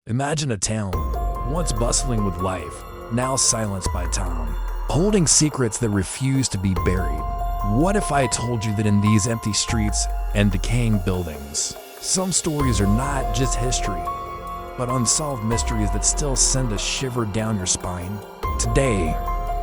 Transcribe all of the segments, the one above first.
Imagine a town, once bustling with life, now silenced by time, holding secrets that refuse to be buried. What if I told you that in these empty streets and decaying buildings, some stories are not just history, but unsolved mysteries that still send a shiver down your spine? Today,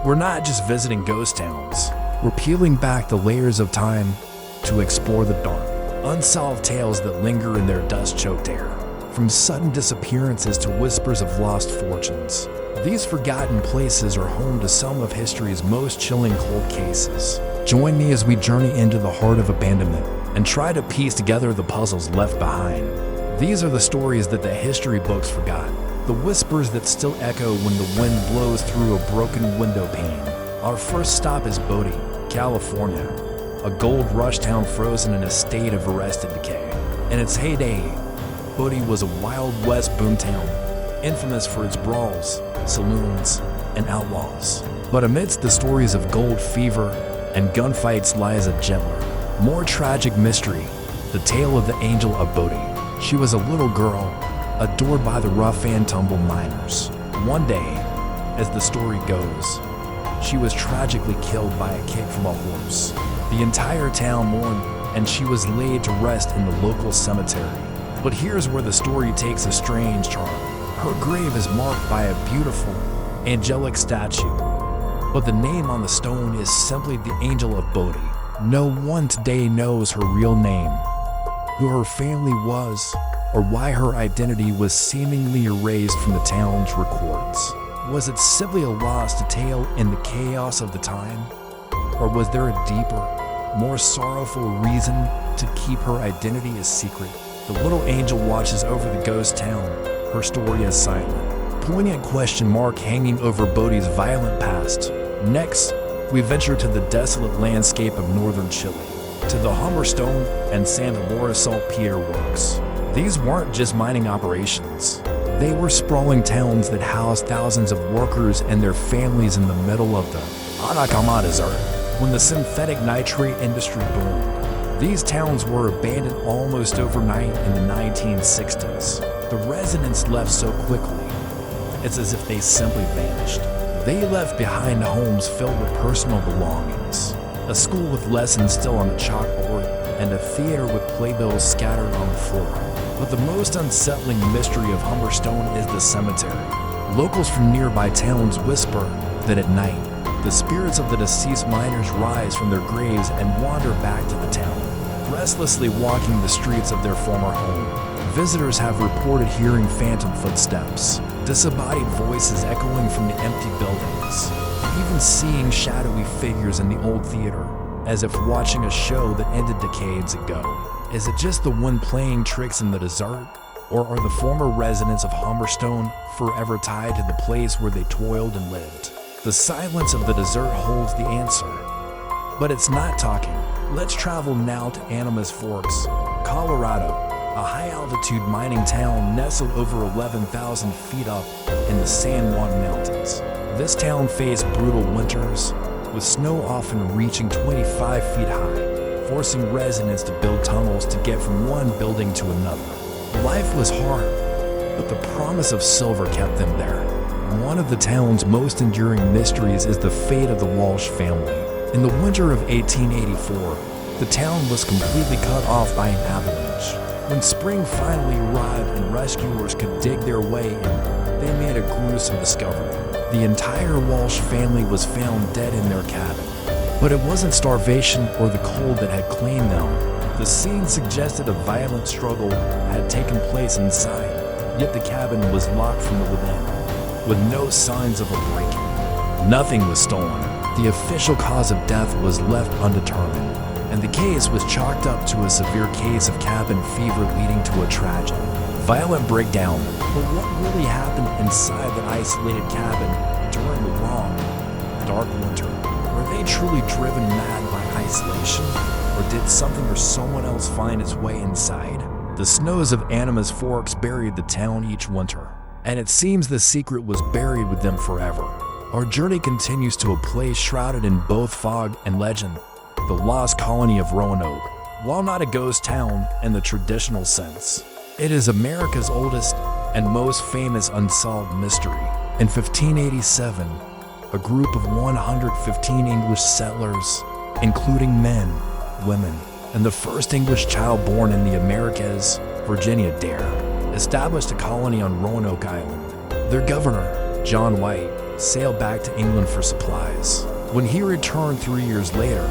we're not just visiting ghost towns, we're peeling back the layers of time to explore the dark, unsolved tales that linger in their dust-choked air. From sudden disappearances to whispers of lost fortunes, these forgotten places are home to some of history's most chilling cold cases. Join me as we journey into the heart of abandonment and try to piece together the puzzles left behind. These are the stories that the history books forgot, the whispers that still echo when the wind blows through a broken window pane. Our first stop is Bodie, California, a gold rush town frozen in a state of arrested decay. In its heyday, Bodie was a Wild West boomtown, infamous for its brawls, saloons, and outlaws. But amidst the stories of gold fever and gunfights lies a gentler, more tragic mystery, the tale of the Angel of Bodie. She was a little girl, adored by the rough and tumble miners. One day, as the story goes, she was tragically killed by a kick from a horse. The entire town mourned, and she was laid to rest in the local cemetery. But here's where the story takes a strange turn. Her grave is marked by a beautiful, angelic statue, but the name on the stone is simply the Angel of Bodie. No one today knows her real name, who her family was, or why her identity was seemingly erased from the town's records. Was it simply a lost tale in the chaos of the time? Or was there a deeper, more sorrowful reason to keep her identity a secret? The little angel watches over the ghost town, her story is silent, poignant question mark hanging over Bodie's violent past. Next, we venture to the desolate landscape of northern Chile, to the Humberstone and Santa Laura saltpeter works. These weren't just mining operations. They were sprawling towns that housed thousands of workers and their families in the middle of the Atacama Desert. When the synthetic nitrate industry boomed, these towns were abandoned almost overnight in the 1960s. The residents left so quickly, it's as if they simply vanished. They left behind homes filled with personal belongings, a school with lessons still on the chalkboard, and a theater with playbills scattered on the floor. But the most unsettling mystery of Humberstone is the cemetery. Locals from nearby towns whisper that at night, the spirits of the deceased miners rise from their graves and wander back to the town, restlessly walking the streets of their former home. Visitors have reported hearing phantom footsteps, disembodied voices echoing from the empty buildings, even seeing shadowy figures in the old theater, as if watching a show that ended decades ago. Is it just the one playing tricks in the desert, or are the former residents of Humberstone forever tied to the place where they toiled and lived? The silence of the desert holds the answer, but it's not talking. Let's travel now to Animas Forks, Colorado, a high-altitude mining town nestled over 11,000 feet up in the San Juan Mountains. This town faced brutal winters, with snow often reaching 25 feet high, forcing residents to build tunnels to get from one building to another. Life was hard, but the promise of silver kept them there. One of the town's most enduring mysteries is the fate of the Walsh family. In the winter of 1884, the town was completely cut off by an avalanche. When spring finally arrived and rescuers could dig their way in, they made a gruesome discovery. The entire Walsh family was found dead in their cabin. But it wasn't starvation or the cold that had claimed them. The scene suggested a violent struggle had taken place inside, yet the cabin was locked from within, with no signs of a break-in. Nothing was stolen. The official cause of death was left undetermined, and the case was chalked up to a severe case of cabin fever leading to a tragic, violent breakdown. But what really happened inside that isolated cabin during the long, dark winter? Were they truly driven mad by isolation, or did something or someone else find its way inside? The snows of Animas Forks buried the town each winter, and it seems the secret was buried with them forever. Our journey continues to a place shrouded in both fog and legend, the lost colony of Roanoke. While not a ghost town in the traditional sense, it is America's oldest and most famous unsolved mystery. In 1587, a group of 115 English settlers, including men, women, and the first English child born in the Americas, Virginia Dare, established a colony on Roanoke Island. Their governor, John White, sailed back to England for supplies. When he returned 3 years later,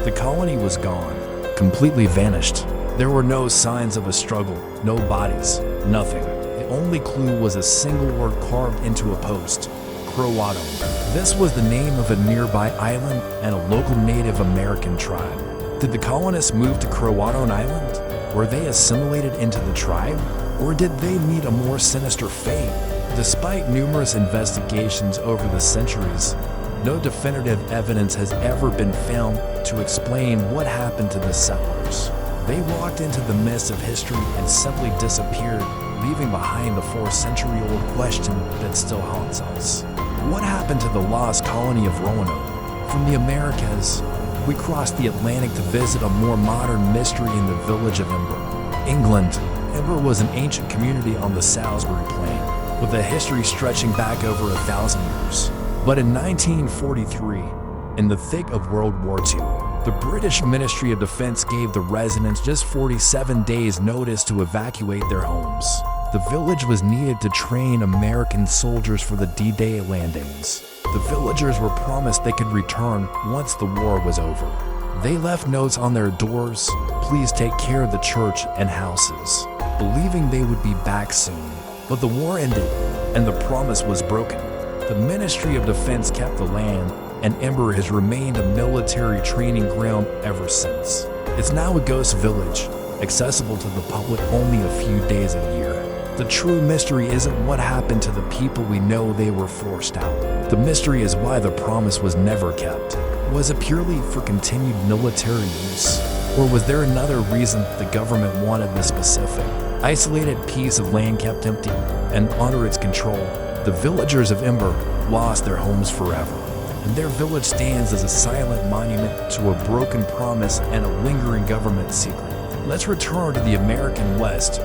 the colony was gone, completely vanished. There were no signs of a struggle, no bodies, nothing. The only clue was a single word carved into a post: Croatoan. This was the name of a nearby island and a local Native American tribe. Did the colonists move to Croatoan Island? Were they assimilated into the tribe? Or did they meet a more sinister fate? Despite numerous investigations over the centuries, no definitive evidence has ever been found to explain what happened to the settlers. They walked into the mist of history and simply disappeared, leaving behind the 4-century-old question that still haunts us. What happened to the lost colony of Roanoke? From the Americas, we crossed the Atlantic to visit a more modern mystery in the village of Ember, England. Ember was an ancient community on the Salisbury Plain, with a history stretching back over 1,000 years. But in 1943, in the thick of World War II, the British Ministry of Defense gave the residents just 47 days' notice to evacuate their homes. The village was needed to train American soldiers for the D-Day landings. The villagers were promised they could return once the war was over. They left notes on their doors: "Please take care of the church and houses," believing they would be back soon. But the war ended, and the promise was broken. The Ministry of Defense kept the land, and Ember has remained a military training ground ever since. It's now a ghost village, accessible to the public only a few days a year. The true mystery isn't what happened to the people we know they were forced out. The mystery is why the promise was never kept. Was it purely for continued military use? Or was there another reason the government wanted this specific, isolated piece of land kept empty and under its control? The villagers of Ember lost their homes forever, and their village stands as a silent monument to a broken promise and a lingering government secret. Let's return to the American West,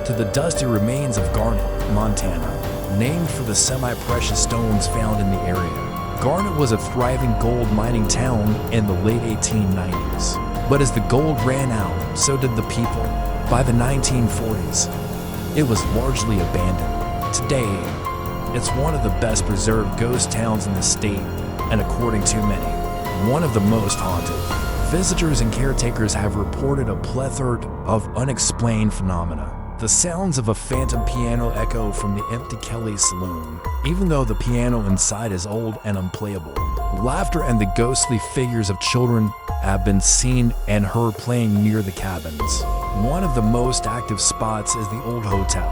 to the dusty remains of Garnet, Montana, named for the semi-precious stones found in the area. Garnet was a thriving gold mining town in the late 1890s. But as the gold ran out, so did the people. By the 1940s, it was largely abandoned. Today, it's one of the best preserved ghost towns in the state, and according to many, one of the most haunted. Visitors and caretakers have reported a plethora of unexplained phenomena. The sounds of a phantom piano echo from the empty Kelly Saloon, even though the piano inside is old and unplayable. Laughter and the ghostly figures of children have been seen and heard playing near the cabins. One of the most active spots is the old hotel.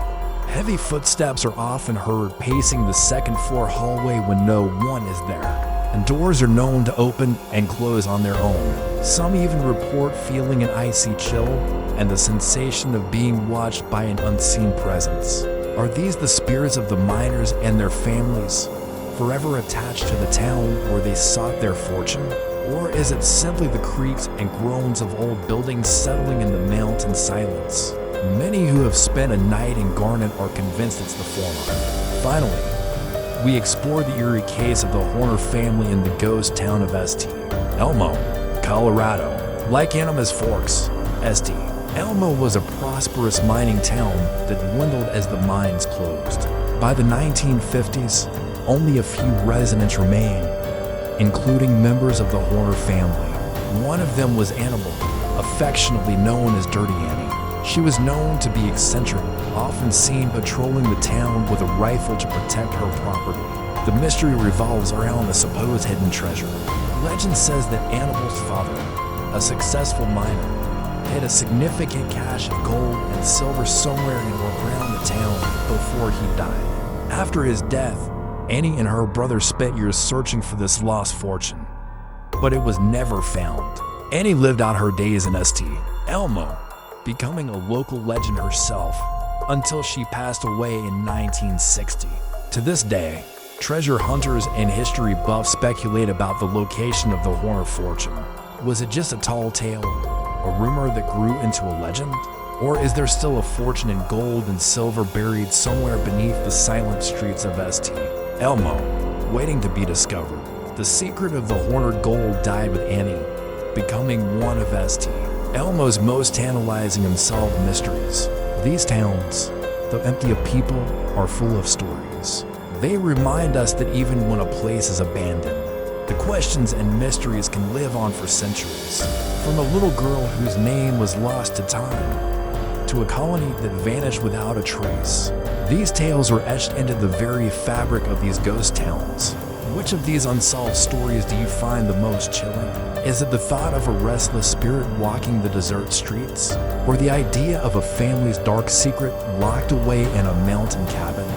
Heavy footsteps are often heard pacing the second-floor hallway when no one is there, and doors are known to open and close on their own. Some even report feeling an icy chill and the sensation of being watched by an unseen presence. Are these the spirits of the miners and their families, forever attached to the town where they sought their fortune? Or is it simply the creaks and groans of old buildings settling in the mountain silence? Many who have spent a night in Garnet are convinced it's the former. Finally, we explore the eerie case of the Horner family in the ghost town of St. Elmo, Colorado. Like Animas Forks, St. Elmo was a prosperous mining town that dwindled as the mines closed. By the 1950s, only a few residents remained, including members of the Horner family. One of them was Annabelle, affectionately known as Dirty Annie. She was known to be eccentric, often seen patrolling the town with a rifle to protect her property. The mystery revolves around a supposed hidden treasure. Legend says that Annabelle's father, a successful miner, hid a significant cache of gold and silver somewhere in or around the town before he died. After his death, Annie and her brother spent years searching for this lost fortune, but it was never found. Annie lived out her days in St. Elmo, becoming a local legend herself, until she passed away in 1960. To this day, treasure hunters and history buffs speculate about the location of the Horner fortune. Was it just a tall tale? A rumor that grew into a legend? Or is there still a fortune in gold and silver buried somewhere beneath the silent streets of St. Elmo, waiting to be discovered? The secret of the Hornered Gold died with Annie, becoming one of St. Elmo's most tantalizing unsolved mysteries. These towns, though empty of people, are full of stories. They remind us that even when a place is abandoned, the questions and mysteries can live on for centuries. From a little girl whose name was lost to time, to a colony that vanished without a trace. These tales are etched into the very fabric of these ghost towns. Which of these unsolved stories do you find the most chilling? Is it the thought of a restless spirit walking the desert streets? Or the idea of a family's dark secret locked away in a mountain cabin?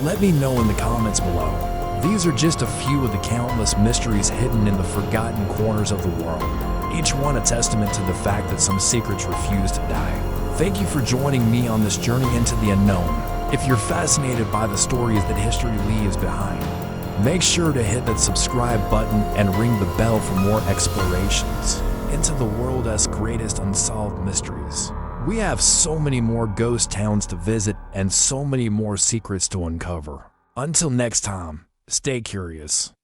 Let me know in the comments below. These are just a few of the countless mysteries hidden in the forgotten corners of the world, each one a testament to the fact that some secrets refuse to die. Thank you for joining me on this journey into the unknown. If you're fascinated by the stories that history leaves behind, make sure to hit that subscribe button and ring the bell for more explorations into the world's greatest unsolved mysteries. We have so many more ghost towns to visit and so many more secrets to uncover. Until next time, stay curious.